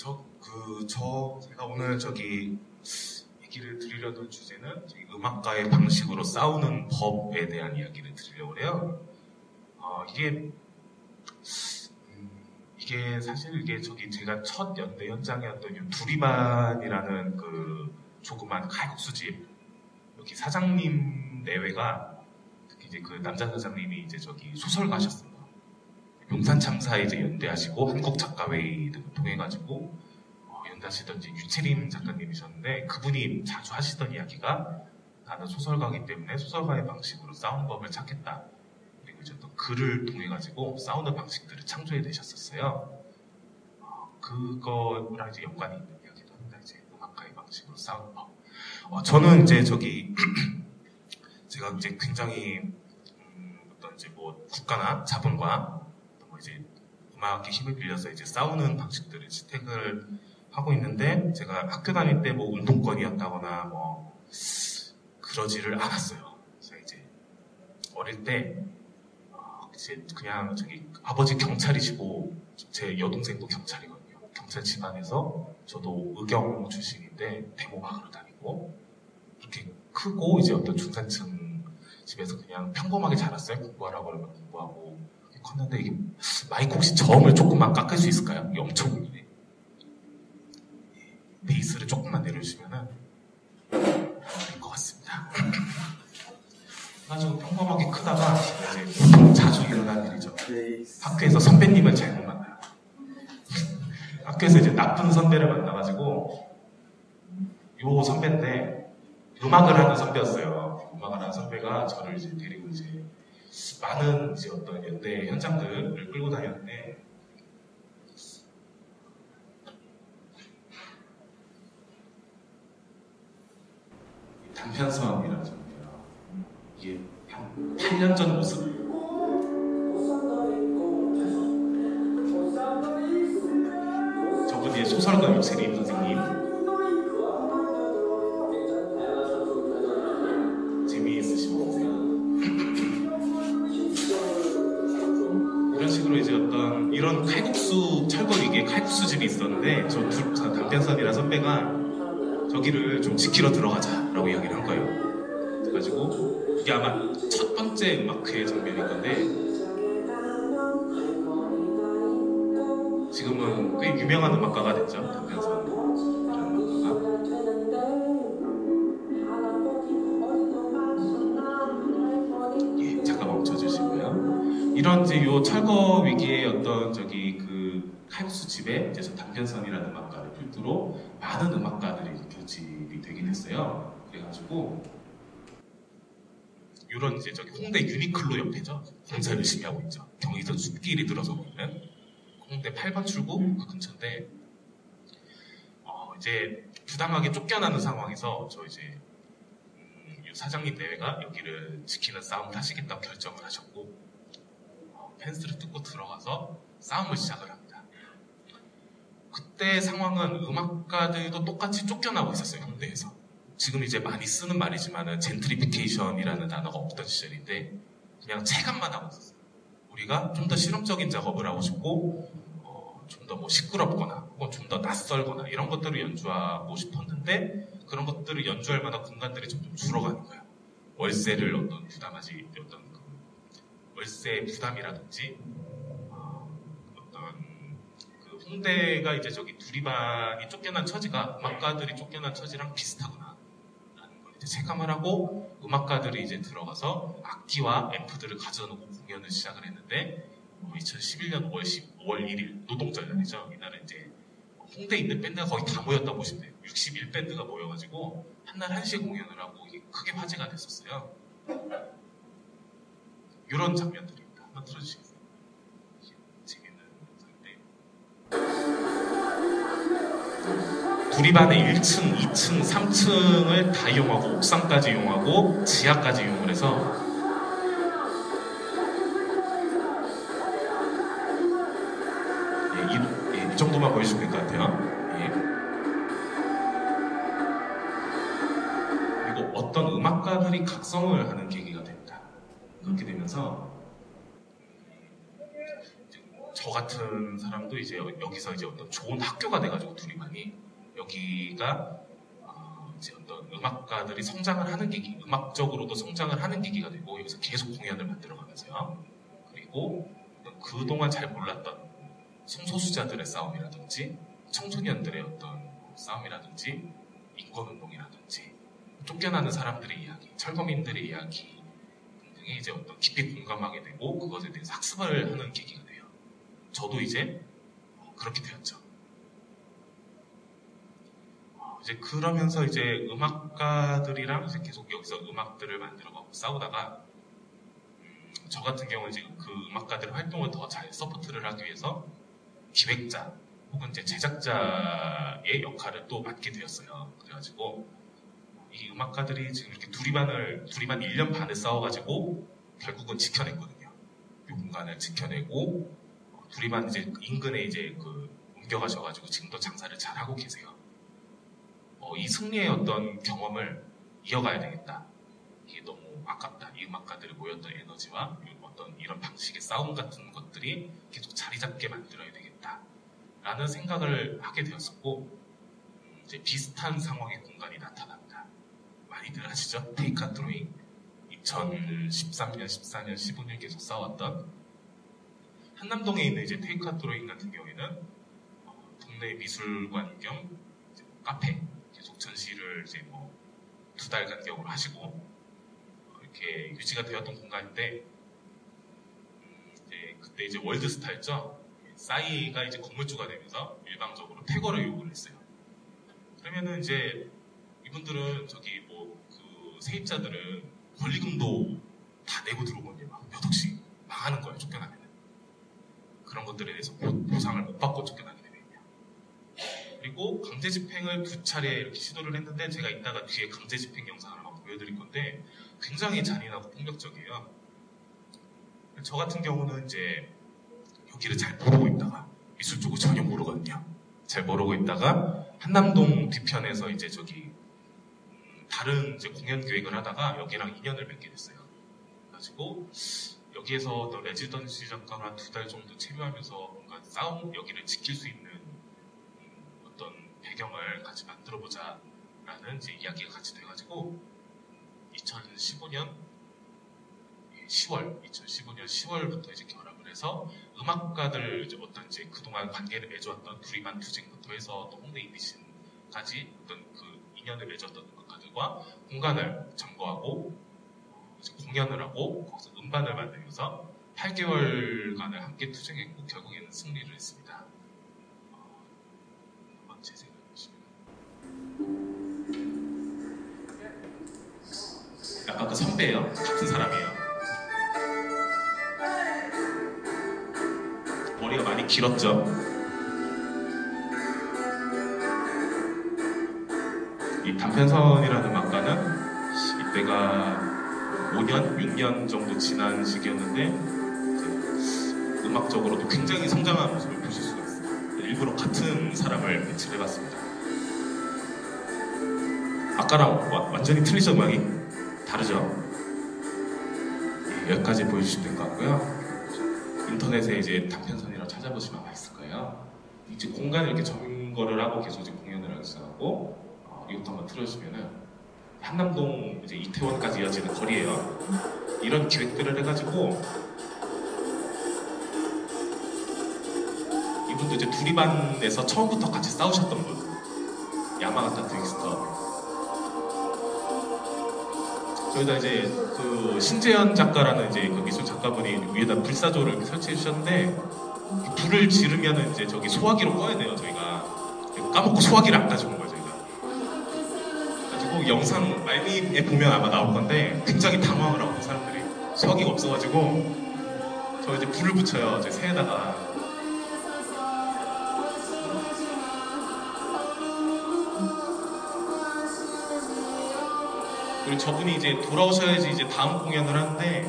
제가 오늘 얘기를 드리려던 주제는 음악가의 방식으로 싸우는 법에 대한 이야기를 드리려고 해요. 이게 사실 제가 첫 연대 현장이었던 두리반이라는 그 조그만 칼국수집, 여기 사장님 내외가, 특히 이제 그 남자 사장님이 이제 소설가셨어요. 용산 참사에 이제 연대하시고 한국작가회의 등을 통해가지고 연대하시던 이제 유채림 작가님이셨는데, 그분이 자주 하시던 이야기가, 나는 소설가이기 때문에 소설가의 방식으로 싸우는 법을 찾겠다. 그리고 이제 또 글을 통해가지고 싸우는 방식들을 창조해 내셨었어요. 그거랑 이제 연관이 있는 이야기도 합니다. 이제 음악가의 방식으로 싸우는 법. 저는 이제 제가 이제 굉장히 어떤 이제 뭐 국가나 자본과 이제 음악의 힘을 빌려서 이제 싸우는 방식들을 채택을 하고 있는데, 제가 학교 다닐 때 뭐 운동권이었다거나 뭐 그러지를 않았어요. 제가 이제 어릴 때 이제 그냥 아버지 경찰이시고 제 여동생도 경찰이거든요. 경찰 집안에서 저도 의경 출신인데 대모박으로 다니고, 그렇게 크고 이제 어떤 중산층 집에서 그냥 평범하게 자랐어요. 공부하라고 그러면 공부하고 컸는데, 이게 마이크 혹시 저음을 조금만 깎을 수 있을까요? 이게 엄청 울리네. 베이스를 조금만 내려주시면은 될 것 같습니다. 아주 평범하게 크다가 이제 보통 자주 일어나는 일이죠. 학교에서 선배님을 잘못 만나요. 학교에서 이제 나쁜 선배를 만나가지고, 요 선배인데 음악을 하는 선배였어요. 음악을 하는 선배가 저를 이제 데리고 이제 많은 이제 어떤 연대 현장들을 끌고 다녔는데, 단편선이라는 장르예요. 이게 한 8년 전 모습. 저분이 소설가 유채림 선생님. 재미있으시고 이런 식으로 이제 어떤 이런 칼국수 철거 위기에 칼국수 집이 있었는데, 저 단편선이라는 선배가 저기를 좀 지키러 들어가자라고 이야기를 한 거예요. 그래가지고 이게 아마 첫 번째 음악회 장면일 건데, 지금은 꽤 유명한 음악가가 됐죠. 단편선이라는 음악가가. 예, 잠깐 멈춰주시고요. 이런 이제 요 철거 위기의 어떤 칼국수 집에 이제 저 단편선이라는 음악가를 필두로 많은 음악가들이 결집이 되긴 했어요. 그래가지고 이런 이제 홍대 유니클로 옆에죠. 공사 열심히 하고 있죠. 경의선 숲길이 들어서 보면 홍대 8번 출구 그 근처인데, 이제 부당하게 쫓겨나는 상황에서 저 이제 사장님 내외가 여기를 지키는 싸움을 하시겠다고 결정을 하셨고, 펜스를 뜯고 들어가서 싸움을 시작을 합니다. 그때 상황은 음악가들도 똑같이 쫓겨나고 있었어요. 홍대에서. 지금 이제 많이 쓰는 말이지만은 젠트리피케이션이라는 단어가 없던 시절인데, 그냥 체감만 하고 있었어요. 우리가 좀 더 실험적인 작업을 하고 싶고, 좀 더 뭐 시끄럽거나 혹은 좀 더 낯설거나 이런 것들을 연주하고 싶었는데, 그런 것들을 연주할 만한 공간들이 점점 줄어가는 거예요. 월세를 부담하지, 월세 부담이라든지, 홍대가 이제 두리반이 쫓겨난 처지가 음악가들이 쫓겨난 처지랑 비슷하구나 라는 걸 이제 체감을 하고, 음악가들이 이제 들어가서 악기와 앰프들을 가져놓고 공연을 시작을 했는데, 2011년 5월 1일 노동절날이죠. 이날은 이제 홍대에 있는 밴드가 거의 다 모였다고 보시면 돼요. 61밴드가 모여가지고 한날 1시에 공연을 하고 이게 크게 화제가 됐었어요. 이런 장면들입니다. 한번 들어주시겠어요? 두리반의 1층, 2층, 3층을 다 이용하고 옥상까지 이용하고 지하까지 이용을 해서 이 정도만 보여주시면 될 것 같아요. 예. 그리고 어떤 음악가들이 각성을 하는 계기가 됩니다. 그렇게 되면서 저 같은 사람도 이제 여기서 이제 어떤 좋은 학교가 돼가지고 둘이만이 여기가 이제 어떤 음악가들이 성장을 하는 계기, 음악적으로도 성장을 하는 계기가 되고 여기서 계속 공연을 만들어가면서요. 그리고 그동안 잘 몰랐던 성소수자들의 싸움이라든지 청소년들의 어떤 싸움이라든지 인권운동이라든지 쫓겨나는 사람들의 이야기, 철거민들의 이야기 등등이 이제 어떤 깊이 공감하게 되고 그것에 대해서 학습을 하는 계기가 돼요. 저도 이제 그렇게 되었죠. 이제 그러면서 이제 음악가들이랑 이제 계속 여기서 음악들을 만들어가고 싸우다가 저 같은 경우는 이제 그 음악가들의 활동을 더 잘 서포트를 하기 위해서 기획자 혹은 이제 제작자의 역할을 또 맡게 되었어요. 그래가지고 이 음악가들이 지금 이렇게 두리반 1년 반을 싸워가지고 결국은 지켜냈거든요. 이 공간을 지켜내고 두리반 이제 인근에 이제 옮겨가셔가지고 지금도 장사를 잘 하고 계세요. 이 승리의 어떤 경험을 이어가야 되겠다. 이게 너무 아깝다. 이 음악가들이 모였던 에너지와 어떤 이런 방식의 싸움 같은 것들이 계속 자리 잡게 만들어야 되겠다. 라는 생각을 하게 되었었고, 이제 비슷한 상황의 공간이 나타납니다. 많이들 아시죠? 테이크 드로잉. 2013년, 14년, 15년 계속 싸웠던 한남동에 있는 이제 테이크 드로잉 같은 경우에는 동네 미술관 겸 카페 계속 전시를 이제 2달 간격으로 하시고 이렇게 유지가 되었던 공간인데 그때 이제 월드스타였죠. 싸이가 이제 건물주가 되면서 일방적으로 퇴거를 요구를 했어요. 그러면은 이제 이분들은 그 세입자들은 권리금도 다 내고 들어오거든요. 몇 억씩 망하는 거예요. 쫓겨나면 그런 것들에 대해서 보상을 못 받고 쫓겨나게 되거든요. 그리고 강제 집행을 2차례 이렇게 시도를 했는데 제가 이따가 뒤에 강제 집행 영상을 한번 보여드릴 건데 굉장히 잔인하고 폭력적이에요. 저 같은 경우는 이제 여기를 잘 모르고 있다가 미술 쪽을 전혀 모르거든요. 잘 모르고 있다가 한남동 뒤편에서 이제 다른 이제 공연 기획을 하다가 여기랑 인연을 맺게 됐어요. 그래가지고 여기에서 레지던시 잠깐 한 2달 정도 체류하면서 뭔가 여기를 지킬 수 있는 어떤 배경을 같이 만들어보자 라는 이제 이야기가 같이 돼가지고 2015년 10월부터 이제 결합을 해서 음악가들 이제 어떤 이제 그동안 관계를 맺어왔던 두리만 투쟁부터 해서 또 홍대 이디신까지 어떤 그 인연을 맺었던 음악가들과 공간을 점거하고 이제 공연을 하고 거기서 음반을 만들면서 8개월간을 함께 투쟁했고 결국에는 승리를 했습니다. 한번 제 생각해 보시면 약간 그 선배예요. 같은 사람이에요. 머리가 많이 길었죠. 이 단편선이라는 음악가는 이때가 5년, 6년 정도 지난 시기였는데 음악적으로도 굉장히 성장한 모습을 보실 수가 있어요. 일부러 같은 사람을 배치를 해봤습니다. 아까랑 완전히 틀리죠, 음악이? 다르죠? 여기까지 보여주시면 될 것 같고요. 인터넷에 이제 단편선이라고 찾아보시면 아마 있을 거예요. 이제 공간을 이렇게 점거를 하고 계속 이제 공연을 하고 이것도 한번 틀어주시면은 한남동 이제 이태원까지 이어지는 거리예요. 이런 기획들을 해가지고 이분도 이제 두리반에서 처음부터 같이 싸우셨던 분, 야마가타 트윅스터. 저희가 이제 그 신재현 작가라는 이제 그 미술 작가분이 위에다 불사조를 이렇게 설치해 주셨는데 불을 지르면은 이제 소화기로 꺼야 돼요. 저희가 까먹고 소화기를 안 가져온 거예요. 저희가 가지고 영상 말미에 보면 아마 나올 건데 굉장히 당황을 하고 사람들이 소화기가 없어가지고 저 이제 불을 붙여요. 제 새에다가. 그리고 저분이 이제 돌아오셔야지 이제 다음 공연을 하는데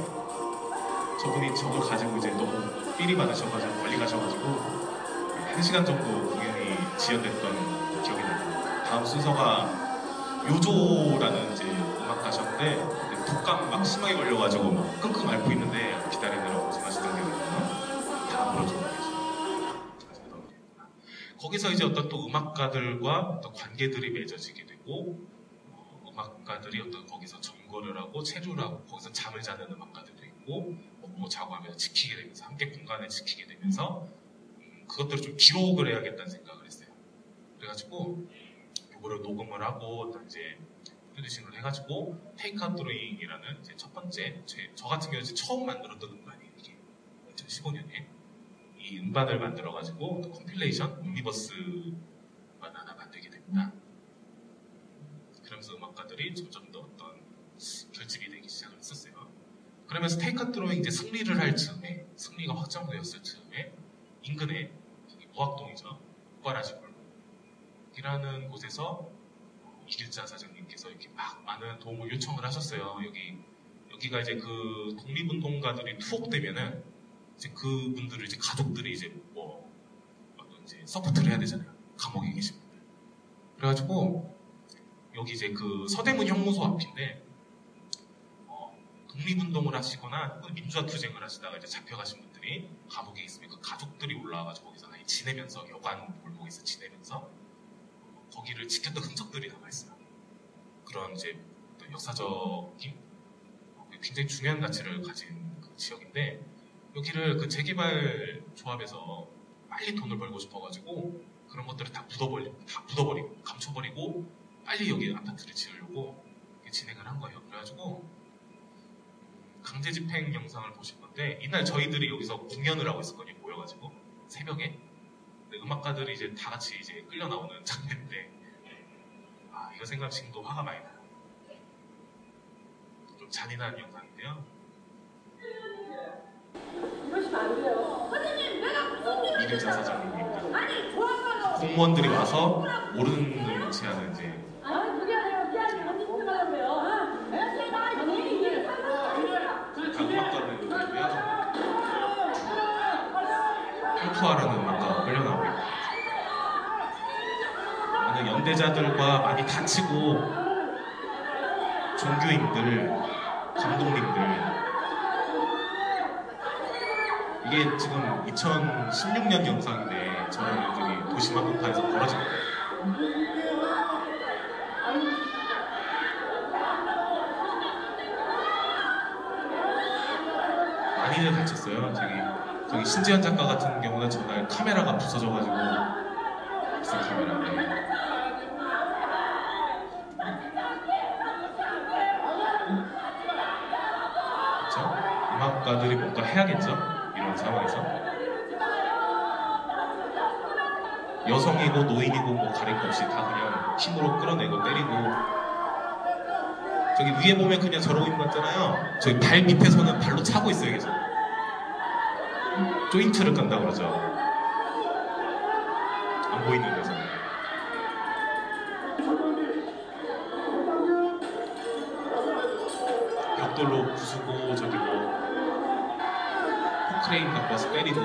저분이 저걸 가지고 이제 너무 삘이 많으셔가지고 멀리 가셔가지고 1시간 정도 공연이 지연됐던 기억이 나요. 다음 순서가 요조라는 이제 음악가셨는데 독감 막 심하게 걸려가지고 끙끙 앓고 있는데 기다리느라고 고생하시던 기억이 나요. 다음으로 좀 여기서 이제 어떤 또 음악가들과 어떤 관계들이 맺어지게 되고, 음악가들이 어떤 거기서 점거를 하고 체류를 하고 거기서 잠을 자는 음악가들도 있고, 먹고 자고 하면서 지키게 되면서 함께 공간을 지키게 되면서 그것들을 좀 기록을 해야겠다는 생각을 했어요. 그래가지고 이거를 녹음을 하고 또 이제 프로듀싱을 해가지고 테이크 아웃 드로잉이라는 이제 첫 번째 저 같은 경우는 이제 처음 만들었던 음반이에요. 이게 2015년에 이 음반을 만들어가지고 또 컴필레이션 옴니버스만 하나 만들게 됩니다. 그러면서 음악가들이 점점 더 어떤 결집이 되기 시작을 했었어요. 그러면서 테이크 아웃 드로잉 이제 승리를 할 즈음에, 승리가 확정되었을 즈음에 인근에 무학동이죠. 국가라지골이라는 곳에서 이길자 사장님께서 이렇게 막 많은 도움을 요청을 하셨어요. 여기가 이제 그 독립운동가들이 투옥되면은 이제 그분들을 이제 가족들이 이제 뭐 어떤 이제 서포트를 해야 되잖아요. 감옥에 계신 분들. 그래가지고 여기 이제 그 서대문 형무소 앞인데 독립운동을 하시거나 민주화 투쟁을 하시다가 이제 잡혀가신 분들이 감옥에 있으면 그 가족들이 올라와가지고 거기서 아예 지내면서 여관 골목에서 지내면서 거기를 지켰던 흔적들이 남아있어요. 그런 이제 어떤 역사적인 굉장히 중요한 가치를 가진 그 지역인데 여기를 그 재개발 조합에서 빨리 돈을 벌고 싶어가지고 그런 것들을 다 묻어버리고 감춰버리고 빨리 여기 아파트를 지으려고 진행을 한 거예요. 그래가지고 강제 집행 영상을 보실 건데 이날 저희들이 여기서 공연을 하고 있었거든요. 모여가지고 새벽에 음악가들이 이제 다 같이 이제 끌려 나오는 장면인데 이거 생각하면 지금도 화가 많이 나요. 좀 잔인한 영상인데요. 이러시면 안 돼요. 선생님, 내가 무슨 일을 이길자 사장님입니다. 아니, 좋아하는 공무원들이 와서 모르는 걸 제하는 이제 그게 아니라 미안해. 언니 생각하고요. 내가 본인이 다 음악가들이고요. 헬프아라는 음악가가 끌려 나오고 있고 많은 연대자들과 많이 다치고 종교인들, 감독님들 이게 지금 2016년 영상인데 저는 여기 도심 한복판에서 벌어진 거예요. 많이들 다쳤어요. 저기 신지현 작가 같은 경우는 전날 카메라가 부서져가지고 비싼 카메라인데 그렇죠? 음악가들이 뭔가 해야겠죠? 이런 상황에서 여성이고 노인이고 뭐 가릴 것 없이 다 그냥 힘으로 끌어내고 때리고 저기 위에 보면 그냥 저러고 있는 거 같잖아요. 저기 발 밑에서는 발로 차고 있어요. 계속 조인트를 깐다 그러죠. 안 보이는 데서 벽돌로 부수고 저기 뭐 포크레인 갖고 와서 때리고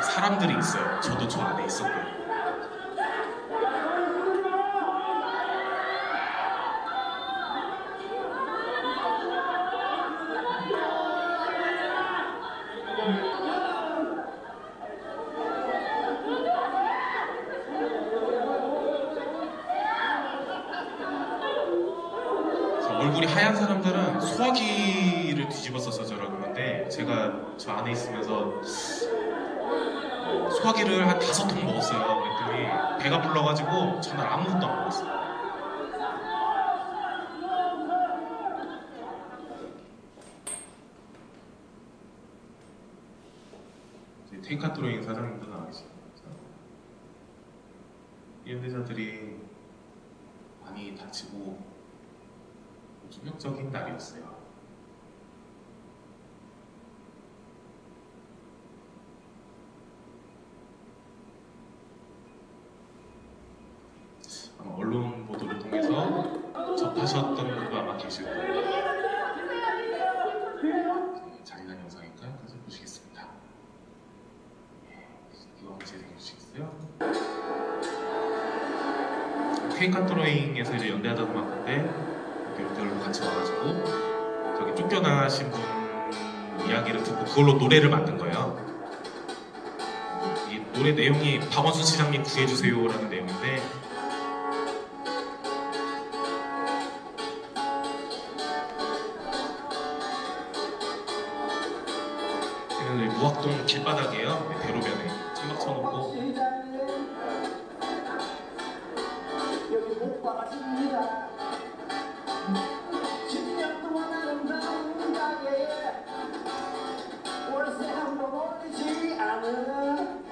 사람들이 있어요. 저도 저 안에 있었고요. 얼굴이 하얀 사람들은 소화기를 뒤집어 써서 저러고 있는데 제가 저 안에 있으면서 소화기를 한 5통 먹었어요. 그랬더니 배가 불러가지고 저는 아무것도 안 먹었어요. 테이크 아웃 드로잉 사장님도 나와 계십니다. 이 연대자들이 많이 다치고 충격적인 날이었어요. 받으셨던 분도 아마 계실 거예요. 잔인한 영상이니까요. 다시 보시겠습니다. 이거 한번 재생해 주시겠어요? 케이카토로잉에서 이제 연대하던 음악인데 이렇게 같이 와가지고 저기 쫓겨나신 분 이야기를 듣고 그걸로 노래를 만든 거예요. 이 노래 내용이 박원순 시장님 구해주세요라는 내용인데 여기는 무학동 길바닥이에요. 대로변에 천막 쳐놓고 여기 못 박아줍니다. 10년 동안 아름다운 가게에 월세 한번 올리지 않은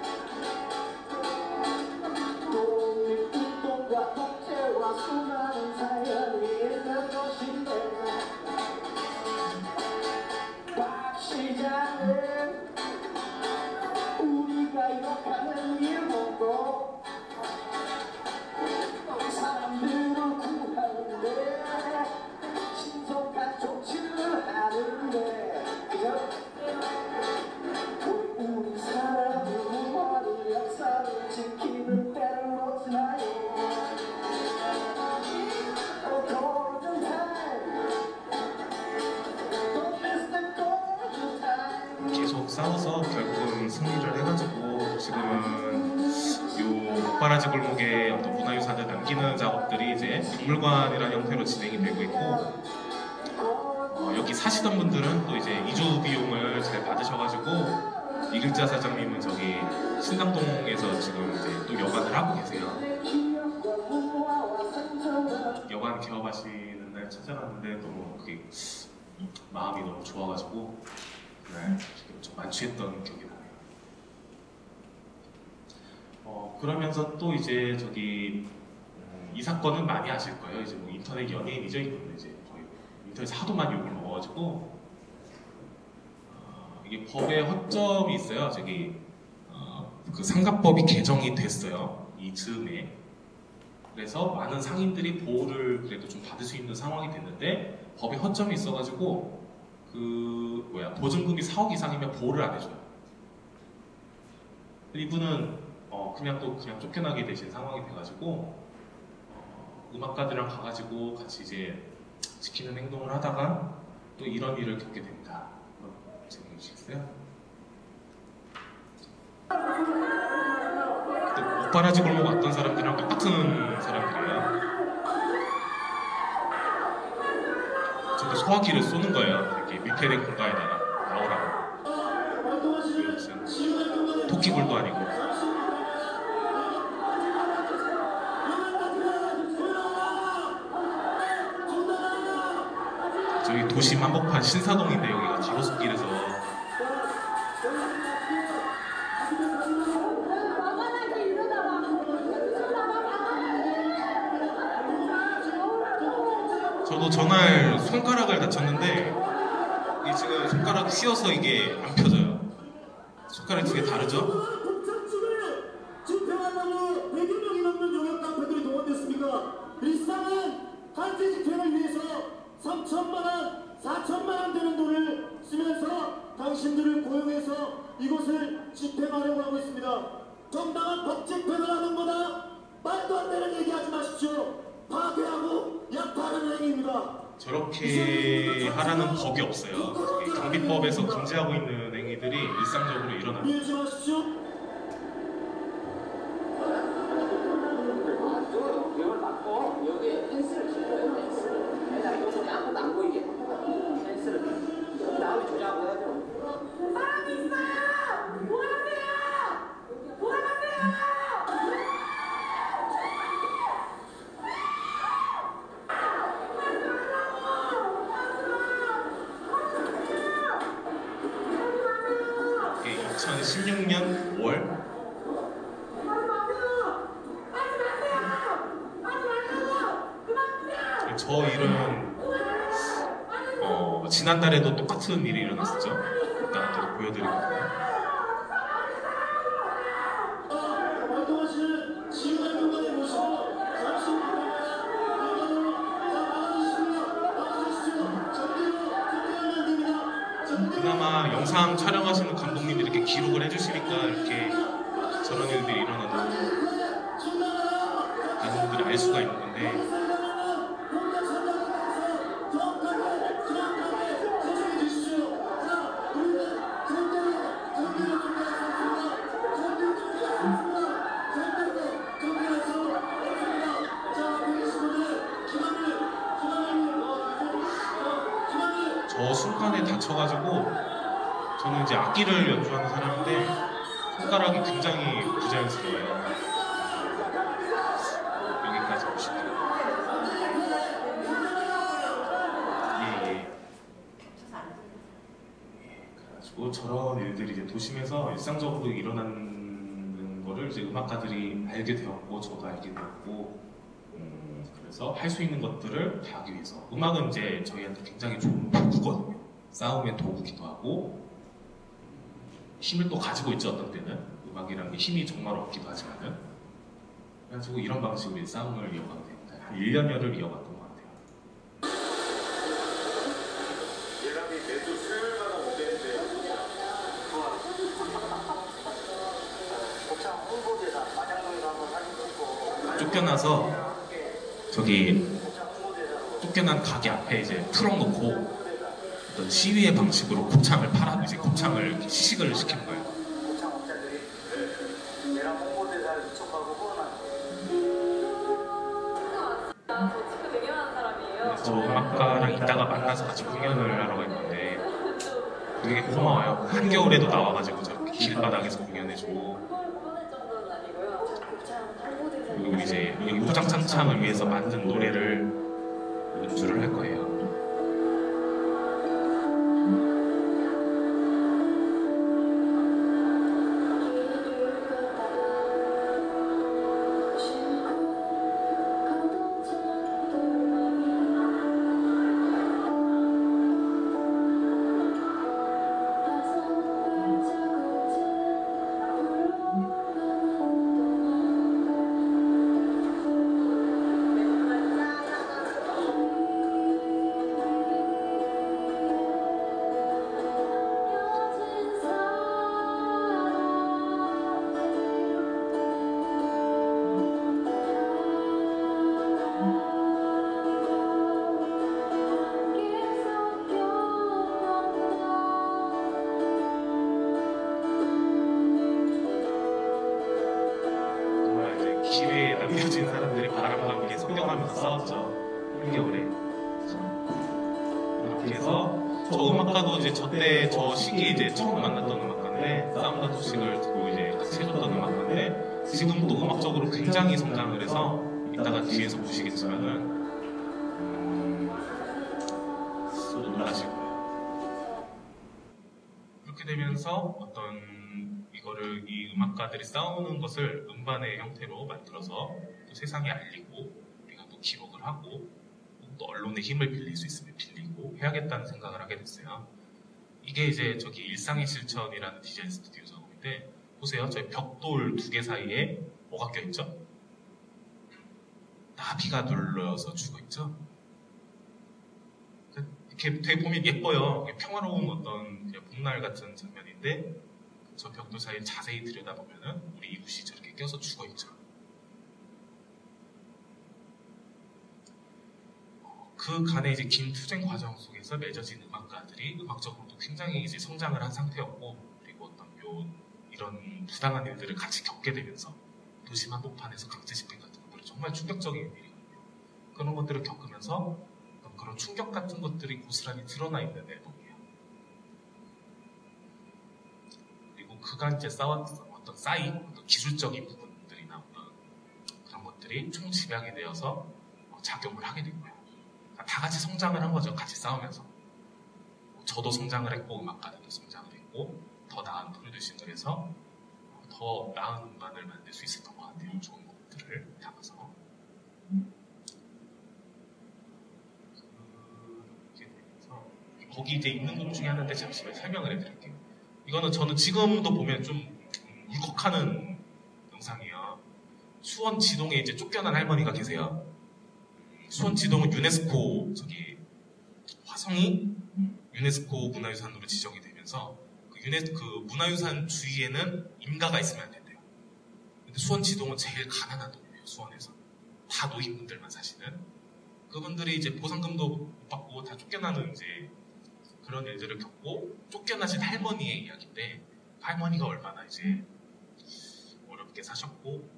독립운동과 독재와 수많은 사연이 있는 것인데 박 시장은 우리가 욕하는 일본도 사람들을 구하는데 신속한 조치를 하는데 그죠? 우리 사람들 우리 역사를 지키는 때를 놓치나요? Golden time, don't miss the golden time. 계속 싸워서 결국은 승리를 해가지고 지금은 요 목바라지 골목에 어떤 문화유산을 남기는 작업들이 이제 박물관이라는 형태로 진행이 되고 있고 여기 사시던 분들은 또 이제 이주 비용을 잘 받으셔가지고 이글자 사장님은 저기 신당동에서 지금 이제 또 여관을 하고 계세요. 여관 개업하시는 날 찾아갔는데 너무 그게 마음이 너무 좋아가지고 그날 좀 만취했던 기억이 나네요. 그러면서 또 이제 저기 이 사건은 많이 아실 거예요. 이제 뭐 인터넷 연예인이죠. 이분은 이제 거의 인터넷에 하도 많이 욕을 먹어가지고 이게 법에 허점이 있어요. 저기 그 상가법이 개정이 됐어요. 이 즈음에. 그래서 많은 상인들이 보호를 그래도 좀 받을 수 있는 상황이 됐는데 법에 허점이 있어가지고 그 보증금이 4억 이상이면 보호를 안 해줘요. 이분은 그냥 쫓겨나게 되신 상황이 돼가지고 음악가들이랑 가가지고 같이 이제 지키는 행동을 하다가 또 이런 일을 겪게 됩니다. 재미해 주시겠어요? 그때 목바라지 골목 왔던 사람들이랑 똑같은 사람들이에요. 저도 소화기를 쏘는 거예요. 이렇게 밀폐된 공간에다가 나오라고. 무슨 토끼굴도 아니고. 저기 도심 한복판 신사동인데 여기가 가로수길에서 저도 전날 손가락을 다쳤는데 이게 지금 손가락 휘어서 이게 안 펴져요. 손가락 두 개 다르죠? 집행하려고 100여 명이 넘는 용역 깡패들이 동원됐습니다. 일상은 단체 집행을 위해서 3천만 원, 4천만 원 되는 돈을 쓰면서 당신들을 고용해서 이곳을 집행하려고 하고 있습니다. 정당한 법 집행을 하는 거나 말도 안 되는 얘기하지 마십시오. 파괴하고 약탈하는 행위입니다. 저렇게 하라는 법이 없어요. 저기 경비법에서 금지하고 있는 행위들이 일상적으로 일어납니다. 이해하지 마십시오. 이걸 받고 여기에 펜스를 칠거예요. 펜스를 내가 이거 아무도 안 보이게 펜스를 그 다음에 조작하고 해야죠. 사람이 있어요! 돌아가세요! 돌아가세요! 이게 2016년 5월 저 일은 지난달에도 똑같은 일이 일어났었죠. 이따가 또 보여드리거든요. 활동하시는 지휘관 공간에 모시고 잠시 후에 아마 영상 촬영하시는 감독님이 이렇게 기록을 해주시니까 이렇게 저런 일들이 일어나는 많은 분들이 알 수가 있는 건데 저 순간에 다쳐가지고 저는 이제 악기를 연주하는 사람인데 손가락이 굉장히 부자연스러워요. 여기까지 보시면 그래가지고 저런 일들이 이제 도심에서 일상적으로 일어나는 거를 이제 음악가들이 알게 되었고 저도 알게 되었고 그래서 할 수 있는 것들을 다 하기 위해서 음악은 이제 저희한테 굉장히 좋은 도구거든요. 싸움의 도구기도 하고 힘을 또 가지고 있죠. 어떤 때는 음악이라는 게 힘이 정말 없기도 하지만은 그래가지고 이런 방식으로 싸움을 이어가게 됩니다. 한 1년여를 이어갔던 것 같아요. 예람이 매주 수요일마다 오대인데 곱창 홍보대사 마장동에서 한번 사진 찍고 쫓겨나서 저기 쫓겨난 가게 앞에 이제 풀어놓고 어떤 시위의 방식으로 곱창을 팔아 이제 곱창을 이렇게 시식을 시키는 거예요. 곱창 업자들이 내랑 홍보대사를 이쪽하고 후원하는 저 지금 되게 많은 사람이에요. 저 음악가랑 이따가 만나서 같이 공연을 하러 갈 건데 되게 고마워요. 한겨울에도 나와가지고 저렇게 길바닥에서 공연해주고 보낼 정도는 아니고요. 저 곱창 홍보대사. 그리고 이제 여기 우장창창을 위해서 만든 노래를 연주를 할 거예요. 기회에 남겨진 사람들이 바람과 함께 성경하면서 싸웠죠. 한겨울에. 이렇게 해서 저 음악가도 이제 저때 저 시기에 이제 처음 만났던 음악가인데 사운드 소식을 듣고 이제 같이 해줬던 음악가인데 지금도 음악적으로 굉장히 성장을 해서 이따가 뒤에서 보시겠지만은 또 놀라실 거예요. 그렇게 되면서 어떤 이거를 이 음악가들이 싸우는 것을 음반의 형태로 만들어서 또 세상에 알리고 우리가 또 기록을 하고 또 언론의 힘을 빌릴 수 있으면 빌리고 해야겠다는 생각을 하게 됐어요. 이게 이제 저기 일상의 실천이라는 디자인 스튜디오 작업인데 보세요. 저희 벽돌 2개 사이에 뭐가 껴있죠? 나비가 눌러서 죽어있죠? 이렇게 되게 보면 예뻐요. 평화로운 어떤 그냥 봄날 같은 장면인데 저 벽돌 사이에 자세히 들여다보면은 우리 이웃이 저렇게 껴서 죽어있죠. 그 간의 이제 긴 투쟁 과정 속에서 맺어진 음악가들이 음악적으로도 굉장히 이제 성장을 한 상태였고 그리고 어떤 이런 부당한 일들을 같이 겪게 되면서 도심 한복판에서 강제 집행 같은 것들이 정말 충격적인 일이거든요. 그런 것들을 겪으면서 어떤 그런 충격 같은 것들이 고스란히 드러나 있는 앨범이에요. 그간 이제 쌓았던 어떤 어떤 기술적인 부분들이나 어떤 그런 것들이 총 집약이 되어서 작용을 하게 된 거예요. 그러니까 다 같이 성장을 한 거죠. 같이 싸우면서. 저도 성장을 했고 음악가들도 성장을 했고 더 나은 프로듀싱을 해서 더 나은 음반을 만들 수 있었던 것 같아요. 좋은 것들을 담아서. 그렇게 되면서 거기 이제 있는 것 중에 하나인데 잠시만 설명을 해드릴게요. 이거는 저는 지금도 보면 좀 울컥하는 영상이에요. 수원 지동에 이제 쫓겨난 할머니가 계세요. 수원 지동은 유네스코 화성이 유네스코 문화유산으로 지정이 되면서 되면서 그 문화유산 주위에는 인가가 있으면 안 된대요. 근데 수원 지동은 제일 가난한 동네예요. 수원에서 다 노인분들만 사시는 그분들이 이제 보상금도 못 받고 다 쫓겨나는 이제 그런 일들을 겪고 쫓겨나신 할머니의 이야기인데 할머니가 얼마나 이제 어렵게 사셨고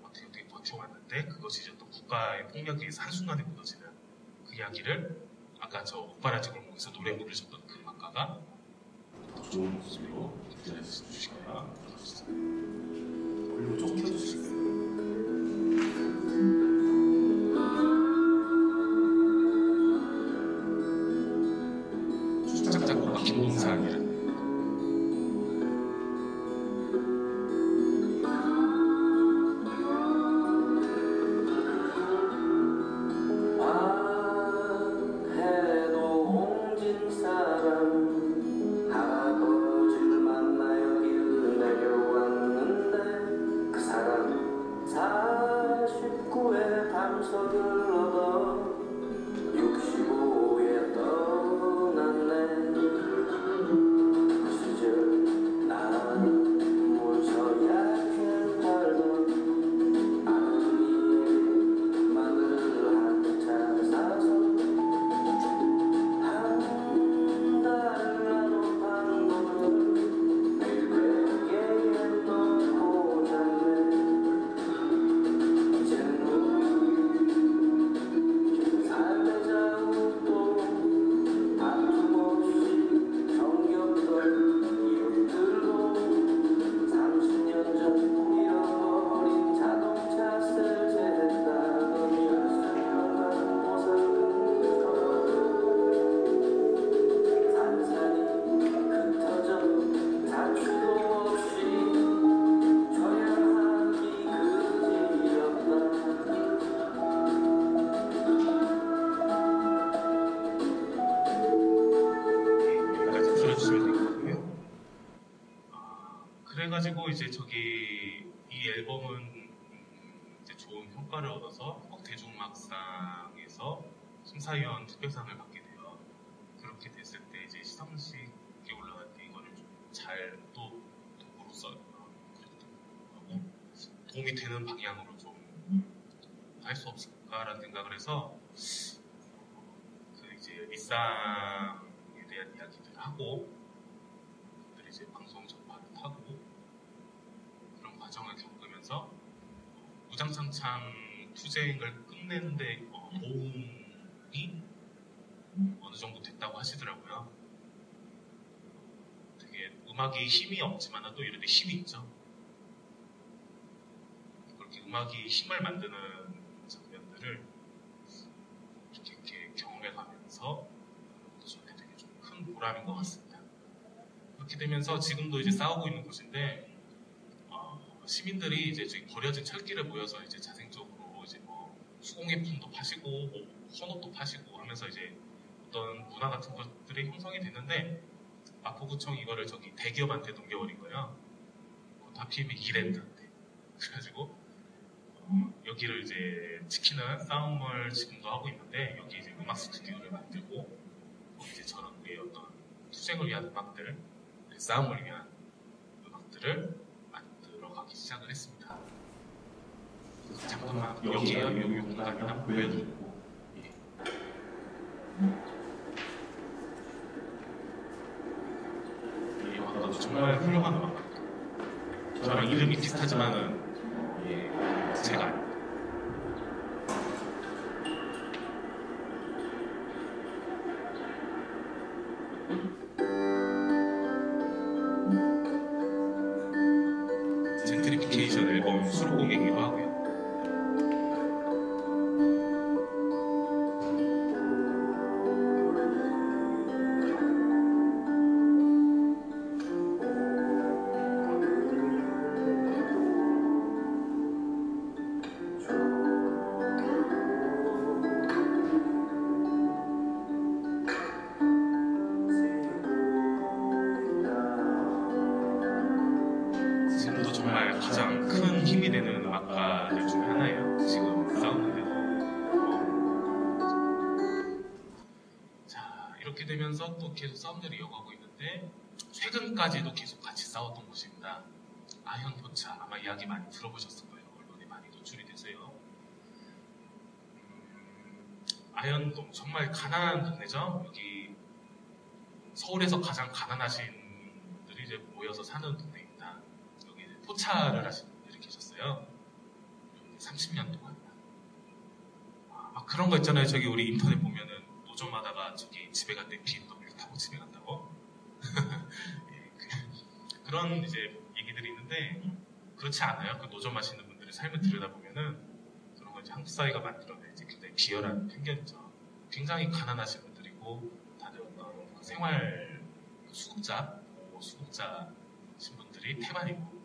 어떻게 버텨왔는데 그것이 이제 또 국가의 폭력에 의해서 한순간에 무너지는 그 이야기를 아까 저 오빠라지 골목에서 노래 부르셨던 그 음악가가 더 좋은 모습으로 들려주시거나 얼른 좀 켜주실까요? 주작 작곡가 김동산이라는 그래가지고 이제 저기 이 앨범은 이제 좋은 평가를 얻어서 한국 대중음악상에서 심사위원 특별상을 받게 돼요. 그렇게 됐을 때 이제 시상식에 올라갈 때 이거를 좀 잘 또 도구로서 하고 도움이 되는 방향으로 좀 할 수 없을까라는 생각을 해서 그 이제 리쌍에 대한 이야기들을 하고 그들이 이제 방송 전파를 타고 그런 과정을 겪으면서 무장창창 투쟁을 끝내는데 도움이 어느 정도 됐다고 하시더라고요. 되게 음악이 힘이 없지만 또 이런데 힘이 있죠. 그렇게 음악이 힘을 만드는 장면들을 이렇게 경험해가면서 저한테 되게 좀 큰 보람인 것 같습니다. 그렇게 되면서 지금도 이제 싸우고 있는 곳인데 시민들이 이제 저기 버려진 철길에 모여서 이제 자생적으로 이제 뭐 수공예품도 파시고 뭐 헌옷도 파시고 하면서 이제 어떤 문화 같은 것들이 형성이 됐는데 마포구청 이거를 저기 대기업한테 넘겨버린 거예요. 하필이면 이랜드한테. 그래가지고 여기를 이제 지키는 싸움을 지금도 하고 있는데 여기 이제 음악 스튜디오를 만들고 이제 저런 우리의 어떤 투쟁을 위한 음악들, 싸움을 위한 음악들을 만들어가기 시작을 했습니다. 잠깐만 여기에요. 여기 공간이나 보여드리고 이 음악가도 정말 훌륭한 음악가입니다. 저랑 이름이 비슷하지만은 제가 아닙니다. 젠트리피케이션 앨범 수록곡이기도 하고요. 지금도 정말 가장 큰 힘이 되는 음악가들 중에 하나예요. 지금 싸우는데도. 자, 이렇게 되면서 또 계속 싸움들이 이어가고 있는데 있는데 최근까지도 계속 같이 싸웠던 곳입니다. 아현포차 아마 이야기 많이 들어보셨을 거예요. 언론에 많이 노출이 돼서요. 아현동 정말 가난한 동네죠. 여기 서울에서 가장 가난하신 분들이 이제 모여서 사는 동네입니다. 여기 이제 포차를 하신 분들이 계셨어요. 30년 동안. 막 그런 거 있잖아요. 저기 우리 인터넷 보면은 노점하다가 저기 집에 갈 때 BMW 타고 집에 간다고. 예, 그런 이제 얘기들이 있는데 그렇지 않아요. 그 노점 하시는 분들의 삶을 들여다보면은 그런 거 이제 한국 사회가 만들어낸 이제 굉장히 비열한 편견이죠. 굉장히 가난하신 분들이고 다들 어떤 그 생활 수급자 신분들이 태반이고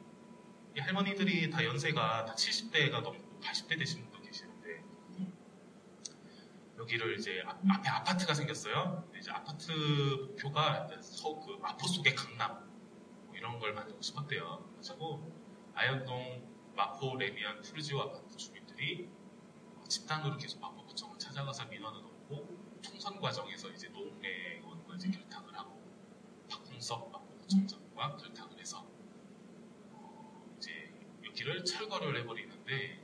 이 할머니들이 다 연세가 다 70대가 넘고 80대 되신 분도 계시는데 여기를 이제 앞에 아파트가 생겼어요. 이제 아파트 목표가 그 마포 속의 강남 뭐 이런 걸 만들고 싶었대요. 그래서 아현동 마포 레미안 푸르지오 아파트 주민들이 집단으로 계속 마포구청을 찾아가서 민원을 넣고 총선 과정에서 이제 노웅래의원과 이제 결탁을 하고 박홍석 마포구청장과 결탁을 해서 이제 여기를 철거를 해버리는데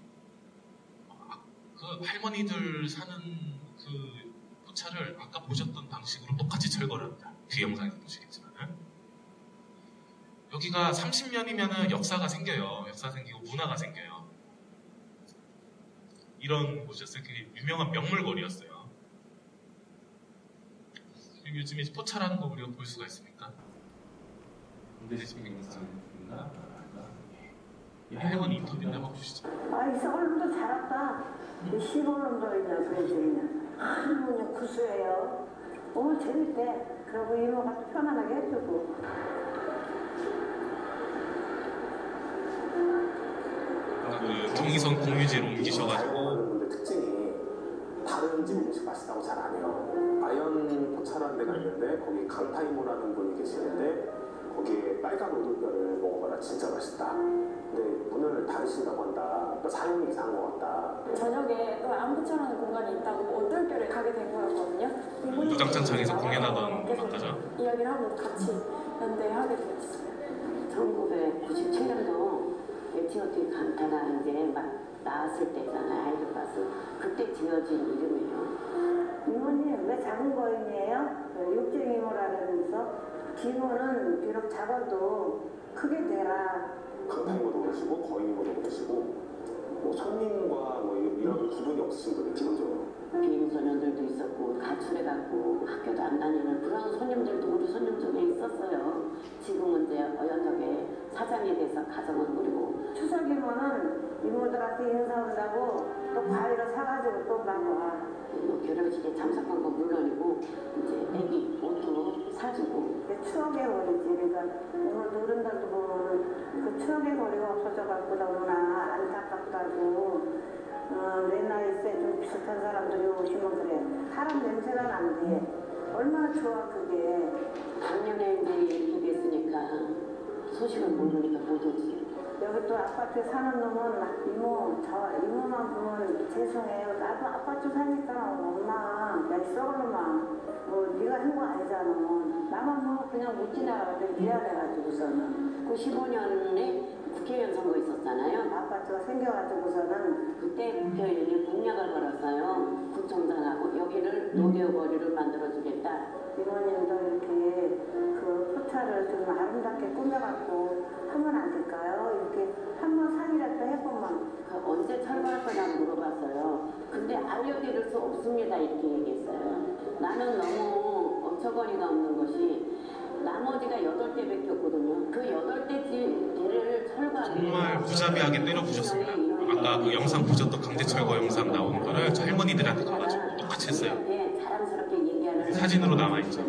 그 할머니들 사는 그 포차를 아까 보셨던 방식으로 똑같이 철거를 합니다. 뒤 영상에서 보시겠지만은 여기가 30년이면은 역사가 생겨요. 역사 생기고 문화가 생겨요. 이런 곳이었어요. 그게 유명한 명물거리였어요. 요즘에 포차라는 거 우리가 볼 수가 있습니까? 이 할머니 인터뷰 한번 보시죠. 아, 이 서울도 잘했다. 이 시골놈도 있냐, 소리 들으냐. 할머니 구수해요. 너무 재밌대. 그러고 이모가 편안하게 해주고. 그 정의선 공유지로 옮기셔가지고 근데 특징이 다른 집 음식 맛있다고 잘 안 해요. 아현 포차라는 데가 있는데 거기 강타이모라는 분이 계시는데 거기에 빨간 오돌뼈를 먹어봐라 진짜 맛있다. 근데 문을 닫으신다고 한다. 또 4년 이상 것 같다. 저녁에 또 안부처라는 공간이 있다고 어떨결에 가게 된 거였거든요. 무당창창에서 공연하던 음악가죠. 이야기를 하고 같이 연대하게 됐어요. 1997년도 에티오피 강타가 이제 막 나왔을 때잖아요. 하이드파스. 그때 지어진 이름이에요. 이모님 왜 작은 거인이에요? 육쟁 이모라면서 기모는 비록 작아도 크게 되라. 강타이모도 그러시고 거인이모도 그러시고 뭐 손님과 뭐 이런 구분이 없으신 분이 기본적으로. 비행소년들도 있었고 가출해갖고 학교도 안 다니는 그런 손님들도 우리 손님 중에 있었어요. 지금은 이제 어연덕에 사장이 돼서 가정을 꾸리고 추석이면은 이모들한테 인사한다고 또 과일을 사가지고 또 나와. 뭐 결혼식에 참석한 거 물론이고 이제 애기 옷도 사주고. 추억의 거리지. 그러니까 오늘 어른들도 보면 그 추억의 거리가 없어져갖고 너무나 안타깝다고. 내 나이 때 좀 비슷한 사람들이 오시면 그래. 사람 냄새가 난대. 얼마나 좋아 그게. 작년에 이제 이렇게 됐으니까 소식을 모르니까 못 오지. 여기 또 아파트에 사는 놈은 이모만 보면 죄송해요. 나도 아파트 사니까 엄마 야 썩을 놈아 뭐 네가 한 거 아니잖아. 나만 뭐 그냥 못 지나가는데 미안해가지고서는 95년에 국회의원 선거 있었잖아요. 아파트가 생겨가지고서는 그때 국회의원이 공약을 걸었어요. 구청장하고 여기를 노대거리를 만들어주겠다. 이모님도 이렇게 그 포차를 좀 아름답게 꾸며갖고 하면 안 될까요? 이렇게 한번 상의라도 해보면. 언제 철거할 거냐고 물어봤어요. 근데 알려드릴 수 없습니다 이렇게 얘기했어요. 나는 너무 어처구니가 없는 것이 나머지가 8대밖에 없거든요. 그 8대를 철거하는 정말 무자비하게 때려부셨습니다. 아까 그 영상 보셨던 강제철거 영상 나오는 거를 저 할머니들한테 가가지고 똑같이 했어요. 네, 자랑스럽게 얘기하는 사진으로 남아있죠.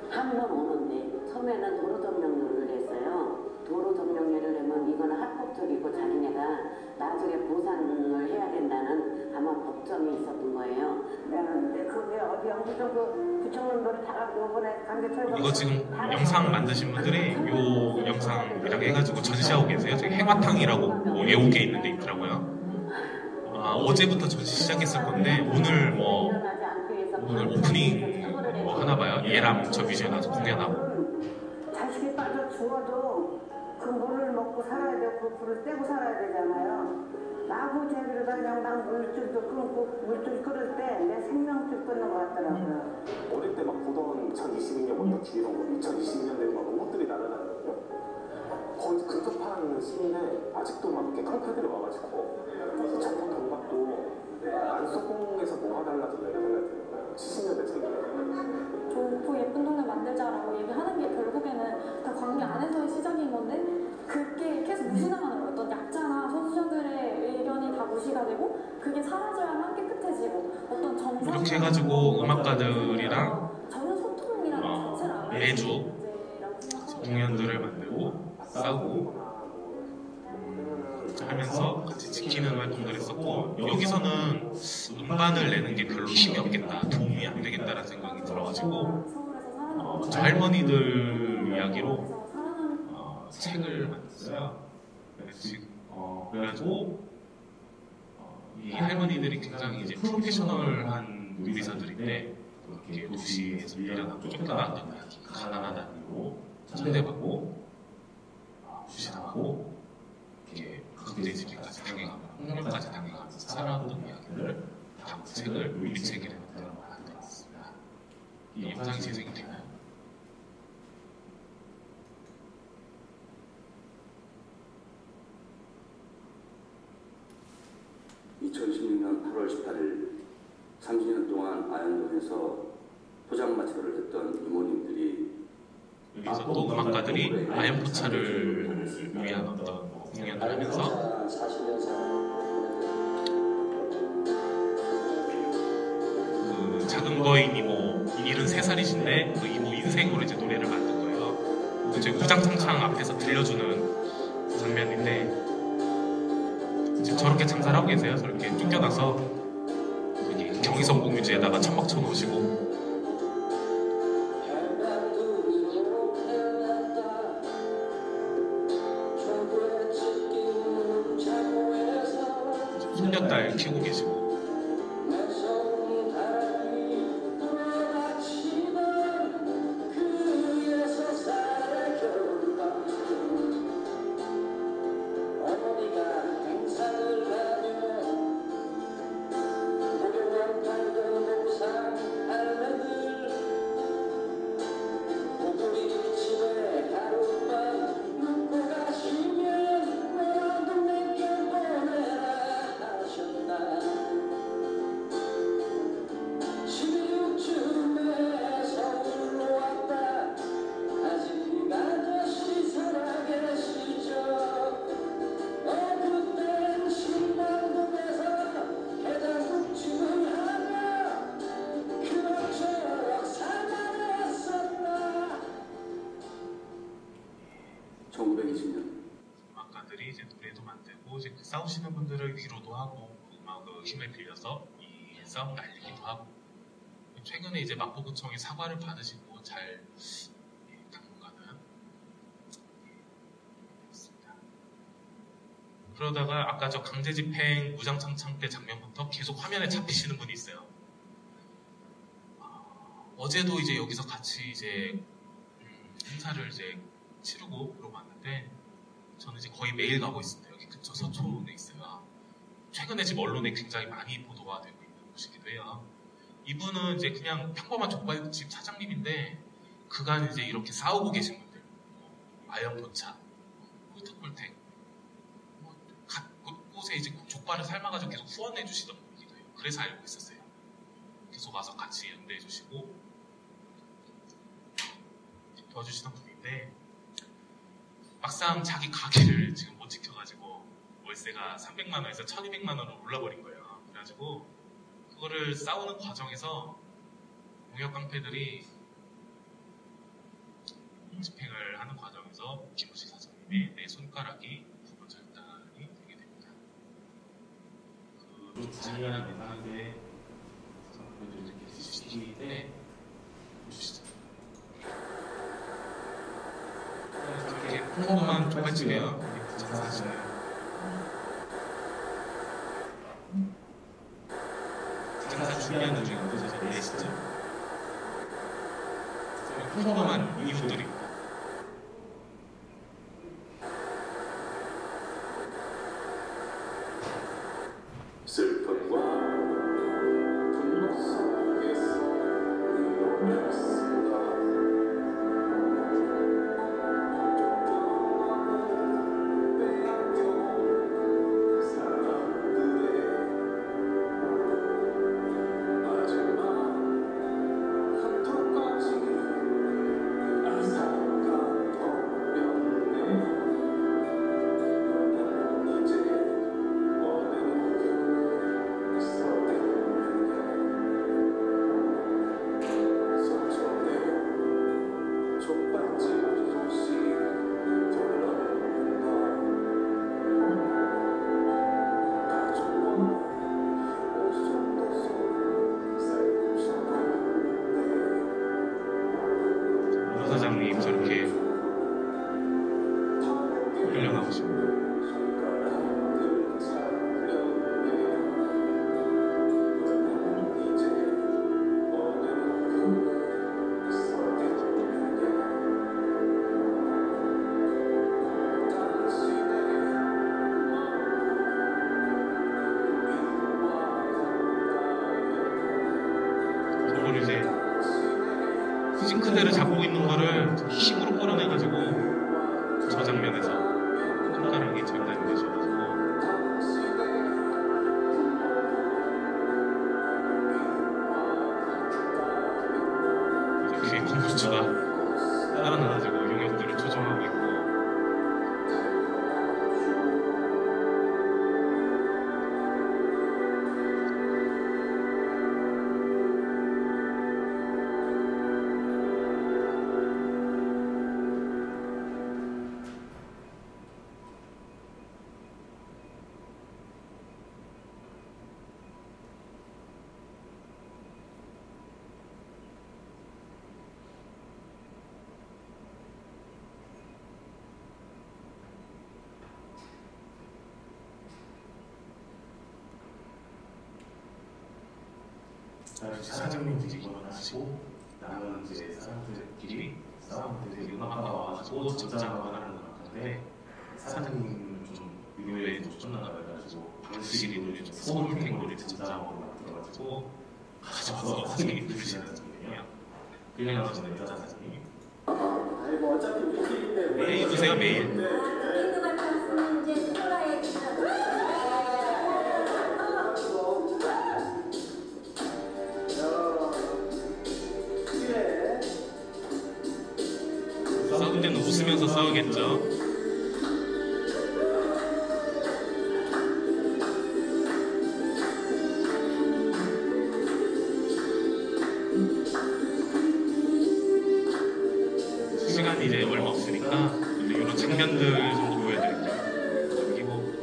한 번 오는데 처음에는 도로 점령을 했어요. 도로 점령을 하면 이거는 합법적이고 자기네가 나중에 보상을 해야 된다는 아마 법정이 있었던 거예요. 근데 그게 어디 영부정 그 구청원들이 다 요번에 강제철거. 이거 지금 영상 만드신 분들이 요 영상이랑 해가지고 전시하고 계세요. 저기 행화탕이라고 뭐 외국에 있는 데 있더라고요. 어제부터 전시 시작했을 건데 오늘 오프닝 뭐 하나봐요. 얘랑 저 뮤지에 나서 공연하고. 자식이 빠져 죽어도 그 물을 먹고 살아야 되고 그 불을 떼고 살아야 되잖아요. 나고 제비로다 그냥 막 물줄도 끊고 물줄 끓을 때 내 생명줄 끊는 것 같더라고요. 어릴 때 막 보던 2022년부터 뒤로 2022년 되면 막 로봇들이 날아다니거든요. 거의 근접한 시기에 아직도 막 이렇게 깡패들이 와가지고 이 정부 동박도 안소공에서 뭐가 달라졌나 이런 생각이 드는 거예요. 70년대 책이에요. 좋고 예쁜 동네 만들자라고 얘기하는 게 결국에는 다 관계 안에서의 시작인 건데 그게 계속 무시당하는 거예요. 어떤 약자나 소수자들의 의견이 다 무시가 되고 그게 사라져야만 깨끗해지고 어떤 정상 이렇게 해가지고 음악가들이랑 저는 소통이라는 자체를 안 해요. 매주 공연들을 만들고 싸우고 하면서 같이 지키는 활동들을 했었고, 여기서는 음반을 내는 게 별로 힘이 없겠다, 도움이 안 되겠다라는 생각이 들어가지고 저 할머니들 이야기로 책을 만들었어요. 그래가지고 이 할머니들이 굉장히 이제 프로페셔널한 요리사들인데 이렇게 도시에서 밀려나고 쫓겨나왔던 이야기, 가난하다는 이유로 천대받고 무시당하고 이렇게 강제집행까지 당해가고 폭력까지 당해가면서 살아오던 이야기를 담은 책을 요리책이라는 드라마 만들었습니다. 이 영상이 재생이 되나요? (2016년 8월 18일) 30년 동안 아현동에서 포장마차를 했던 이모님들이 여기서 또 음악가들이 아연포차를 위한 어떤 공연을 하면서 그 작은 거인 이모 73살이신데 그 이모 인생으로 이제 노래를 만든 거예요. 이제 우장창창 앞에서 들려주는 장면인데 지금 저렇게 장사를 하고 계세요. 저렇게 쫓겨나서 여기 경의선 공유지에다가 천막 쳐놓으시고 손녀딸 키우고 계시고 음악가들이 이제 노래도 만들고 이제 그 싸우시는 분들을 위로도 하고 음악의 힘을 빌려서 이 싸움을 알리기도 하고 최근에 이제 마포구청이 사과를 받으시고 잘 당분간은 있습니다. 그러다가 아까 저 강제집행 무장창창 때 장면부터 계속 화면에 잡히시는 분이 있어요. 어제도 이제 여기서 같이 이제 행사를 이제 치르고 그러고 왔는데 저는 이제 거의 매일 가고 있습니다. 여기 근처 서초에 있어요. 최근에 지금 언론에 굉장히 많이 보도가 되고 있는 곳이기도 해요. 이분은 이제 그냥 평범한 족발집 사장님인데 그간 이제 이렇게 싸우고 계신 분들, 아연포차, 꿀떡꿀탱, 각 곳에 이제 족발을 삶아가지고 계속 후원해 주시던 분이기도 해요. 그래서 알고 있었어요. 계속 와서 같이 연대해 주시고 도와주시던 분인데 막상 자기 가게를 지금 못 지켜가지고 월세가 300만 원에서 1200만 원으로 올라버린 거예요. 그래가지고 그거를 싸우는 과정에서 공역 깡패들이 집행을 하는 과정에서 김우식 사장님의 내 손가락이 부분 절단이 되게 됩니다. 그 잔인한 옛날에 이렇게 CCTV인데 보시죠. 이렇게 평범한 족발집이에요. 장사하시는 장사 준비하는 중인 곳에서 4시쯤 궁금한 이유들이 슬픔과 분노 속에서 의로울 수가 빼앗겨온 사람들의 마지막 한통까지 안타까웠네. 이제 사장님 저렇게 훌륭하고 싶어요. 그걸 이제 싱크대를 잡고 있는 거를 힘으로 끌어내가지고 저 장면에서 손가락이 장난이 되셔가지고 이제 뒤에 컴퓨터가 따라나가지고 용역들을 조정하고 있고 사장님들이 일어나시고 남은 이제 사람들끼리 싸우는데 이제 음악가가 와가지고 전자작업을 하는 것 같은데 사장님은 좀 유료에 좀 쫓나가 그래가지고 방식이 노래 좀 소울탱 노래 전자작업을 만들어가지고 가져와서 사장님이 부르시는 장면이에요. 그냥 나오시는 여자 사장님. 아이고 어차피 우리끼리인데 매일 보세요 매일. 싸울 때는 웃으면서 싸우겠죠. 시간이 이제 얼마 없으니까 이런 장면들 좀 보여드릴게요. 그리고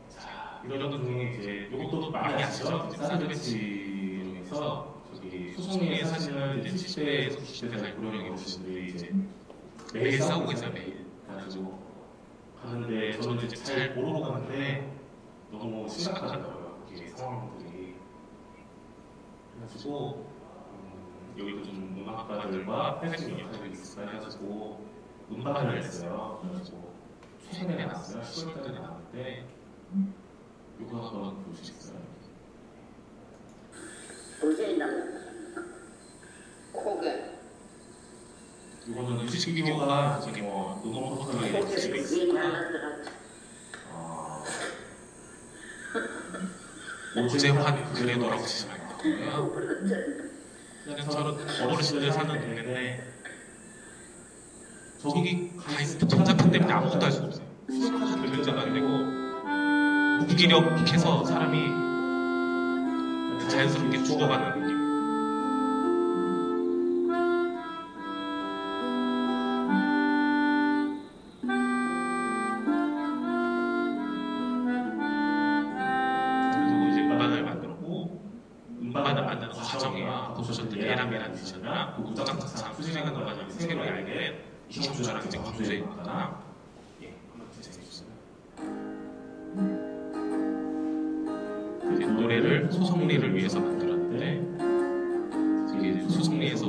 자 이런 분이 이제 이것도 많이 아시죠? 사드배치에서 저기 수송이의 사진을 이제 70대에서 90대 살 고령에 오신 분들이 이제 매일 싸우고 있어요 매일. 그래가지고 가는데 저는 이제 잘 모르고 가는데 너무 심각하더라고요 이게 상황들이. 그래가지고 여기도 좀 음악가들과 팬층 역할이 있을까 해가지고 음반을 냈어요. 그래가지고 최근에 나왔어요. 10월달에 나왔는데 이거 한번 보시겠어요? 이거는 뮤직비디오가 저기 뭐 음원 포털에 붙이고 있으니까 오재환 그래도라고 치시면 되고요. 그냥 저는 어르신들 사는 동네인데 저기 가 있을 때 전자판 때문에 아무것도 할 수 없어요. 수술까지 변경자도 안 되고 무기력해서 사람이 자연스럽게 죽어가는 느낌. 그래서 이제 음반을 만들고 음반을 만드는 과정이야. 보셨던 예람이라는 뮤지션이랑 그 우장창 수식하는 과정이 세계로 알게 이성주랑 이제 광주에 있거나 예, 한번 재밌었어요. 노래를 소송리를 위해서 만들었는데 이게 소송리에서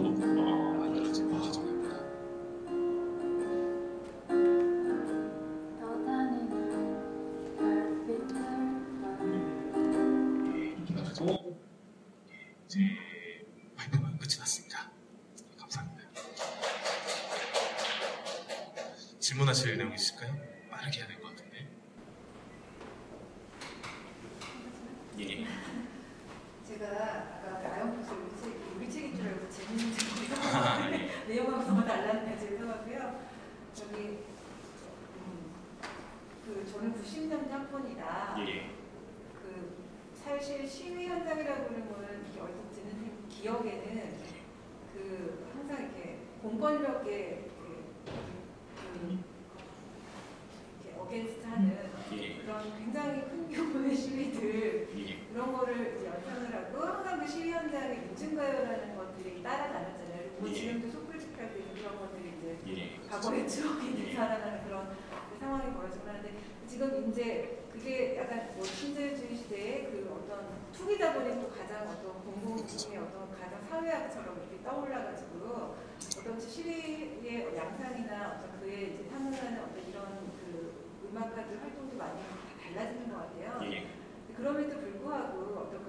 질문하실 내용 있을까요? 빠르게 해야 될 것 같은데. 예. 제가 아까 아영국수 우리 책인 줄 알고 재밌는 책이라서 아, 예. 내용하고서 달랐는데 죄송하고요. 저기 저는 90년대 학번이다. 예. 사실 시위 현장이라고 그러는 거는 이렇게 얼핏 드는 기억에는 항상 이렇게 공권력에 이렇게 어게인스트하는 그런 굉장히 큰 규모의 시위들 그런 거를 이제 연상을 하고 항상 그 시위 현장에 민중가요라는 것들이 따라다녔잖아요. 그리고 지금도 촛불집회할 때 그런 것들이 이제 과거의 추억이 되살아나는 그런 상황이 벌어지고 하는데 지금 이제 그게 약간 신자유주의 시대의 어떤 투기다 보니 또 가장 어떤 공공의 어떤 가장 사회학처럼 이렇게 떠올라가지고 어떤 시위의 양상이나 어떤 그의 이제 탐구하는 어떤 이런 음악가들 활동도 많이 달라지는 것 같아요. 그럼에도 불구하고 어떤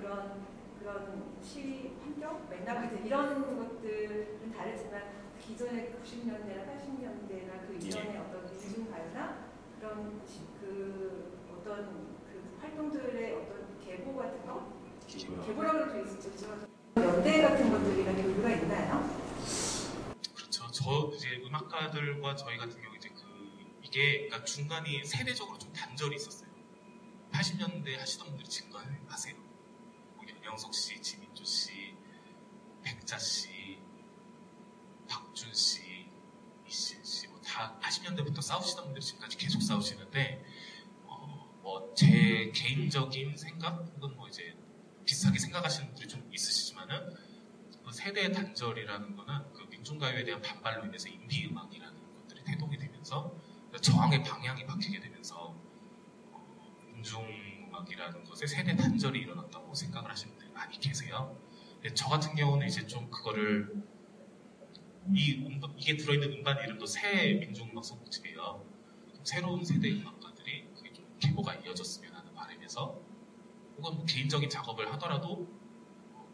그런 시위 환경, 맥락 이런 것들은 다르지만 기존의 90년대나 80년대나 그 이전의 어떤 민중가요나 그런 어떤 활동들의 어떤 계보 같은 거? 계보라고 할 수 있죠. 연대 같은 것들이랑 교류가 있나요? 그렇죠. 이제 음악가들과 저희 같은 경우 이제 이게 그러니까 중간이 세대적으로 좀 단절이 있었어요. 80년대 하시던 분들이 지금도 하세요. 연영석 씨, 지민주 씨, 백자 씨, 박준 씨, 이신 씨, 다 80년대부터 싸우시던 분들이 지금까지 계속 싸우시는데, 제 개인적인 생각 혹은 이제 비슷하게 생각하시는 분들이 좀 있으시지만은 세대 단절이라는 거는 민중가요에 대한 반발로 인해서 인디 음악이라는 것들이 대동이 되면서 저항의 방향이 바뀌게 되면서 민중음악이라는 것에 세대 단절이 일어났다고 생각을 하시는 분들이 많이 계세요. 근데 저 같은 경우는 이제 좀 그거를 이게 들어있는 음반 이름도 새 민중음악 선곡집이에요. 새로운 세대 음악가들이 그게 좀 계보가 이어졌으면 하는 바람에서 혹은 개인적인 작업을 하더라도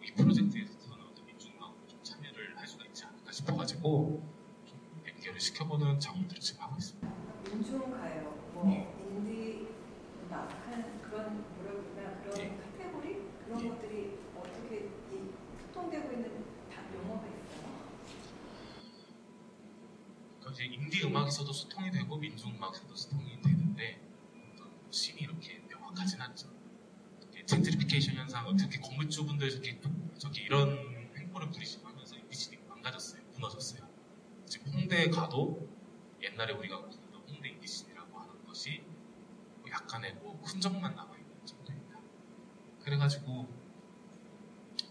이 프로젝트에서는 어떤 민중음악으로 좀 참여를 할 수가 있지 않을까 싶어가지고 좀 연결을 시켜보는 작업들을 지금 하고 있습니다. 민중가요, 인디 음악 하는 그런 그런 카테고리 그런 것들이 어떻게 소통되고 있는 용어가 있어요? 이제 인디 음악에서도 소통이 되고 민중 음악에서도 소통이 되는데 심이 이렇게 명확하진 않죠. 젠트리피케이션 현상, 특히 건물주분들 저기 이런 행보를 부리시면서 이미지가 망가졌어요, 무너졌어요. 지금 홍대에 가도 옛날에 우리가 보던 홍대 인디씬이라고 하는 것이 약간의 흔적만 남아있는 정도입니다. 그래가지고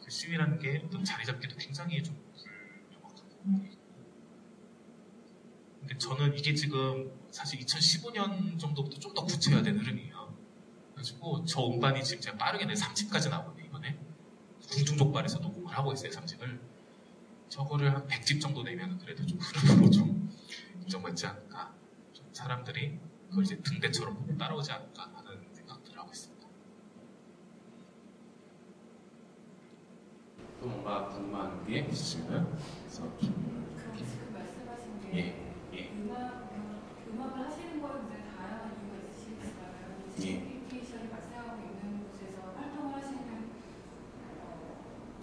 그 시위라는 게 어떤 자리 잡기도 굉장히 좀 불명확한 부분이 있고, 근데 저는 이게 지금 사실 2015년 정도부터 좀 더 구체화된 흐름이에요. 그래가지고 저 음반이 지금 제가 빠르게 3집까지 나오거든요. 이번에 궁중족발에서 녹음을 하고 있어요. 3집을. 저거를 한 100집 정도 내면 그래도 좀 흐름으로 좀 인정받지 않을까, 좀 사람들이 그걸 이제 등대처럼 보고 따라오지 않을까 하는 생각들을 하고 있습니다. 또 뭔가 궁금한 게 있으시면 그래서 좀 그럼 지금 말씀하신 게 음악을 하시는 거에 굉장히 다양한 이유가 있으시겠지만 젠트리피케이션이 발생하고 있는 곳에서 활동을 하시는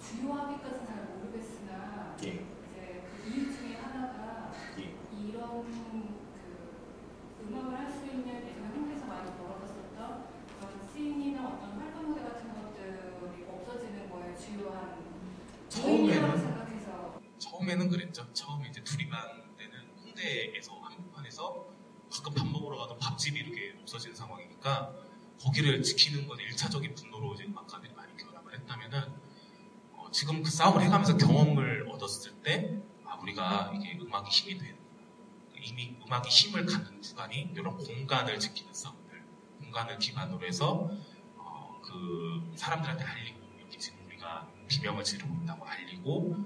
주요 합의까지는 잘 모르겠으나 이제 그 이유 중에 하나가 이런 음악을 할 수 있는 예전에 한국에서 많이 벌어졌었던 그런 씬이나 어떤 활동 무대 같은 것들이 없어지는 거에 주요한 요인이라고 생각해서. 처음에는 그랬죠. 처음에 이제 두리반 때는 홍대에서 한복판에서 가끔 밥 먹으러 가던 밥집이 이렇게 없어지는 상황이니까 거기를 지키는 건 1차적인 분노로 이제 음악가들이 많이 결합을 했다면은 지금 그 싸움을 해가면서 경험을 얻었을 때 우리가 이게 음악이 힘이 되는, 이미 음악이 힘을 갖는 구간이 이런 공간을 지키는 싸움들, 공간을 기반으로 해서 그 사람들한테 알리고, 여기 지금 우리가 비명을 지르고 있다고 알리고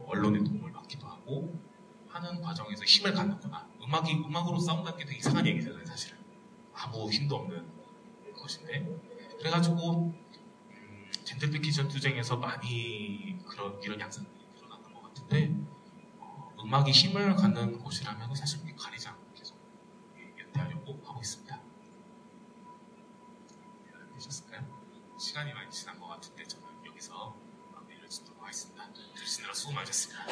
언론의 도움을 받기도 하고 하는 과정에서 힘을 갖는구나. 음악으로 싸운다는 게 되게 이상한 얘기잖아요, 사실은. 아무 힘도 없는 것인데. 그래가지고 젠트리피케이션 투쟁에서 많이 이런 양상들이 드러났던 것 같은데, 음악이 힘을 갖는 곳이라면 사실 우리 가리지 않고 계속 마무리하려고 하고 있습니다. 되셨을까요? 시간이 많이 지난 것 같은데 저는 여기서 마무리를 짓도록 하겠습니다. 들으시느라 수고 많으셨습니다.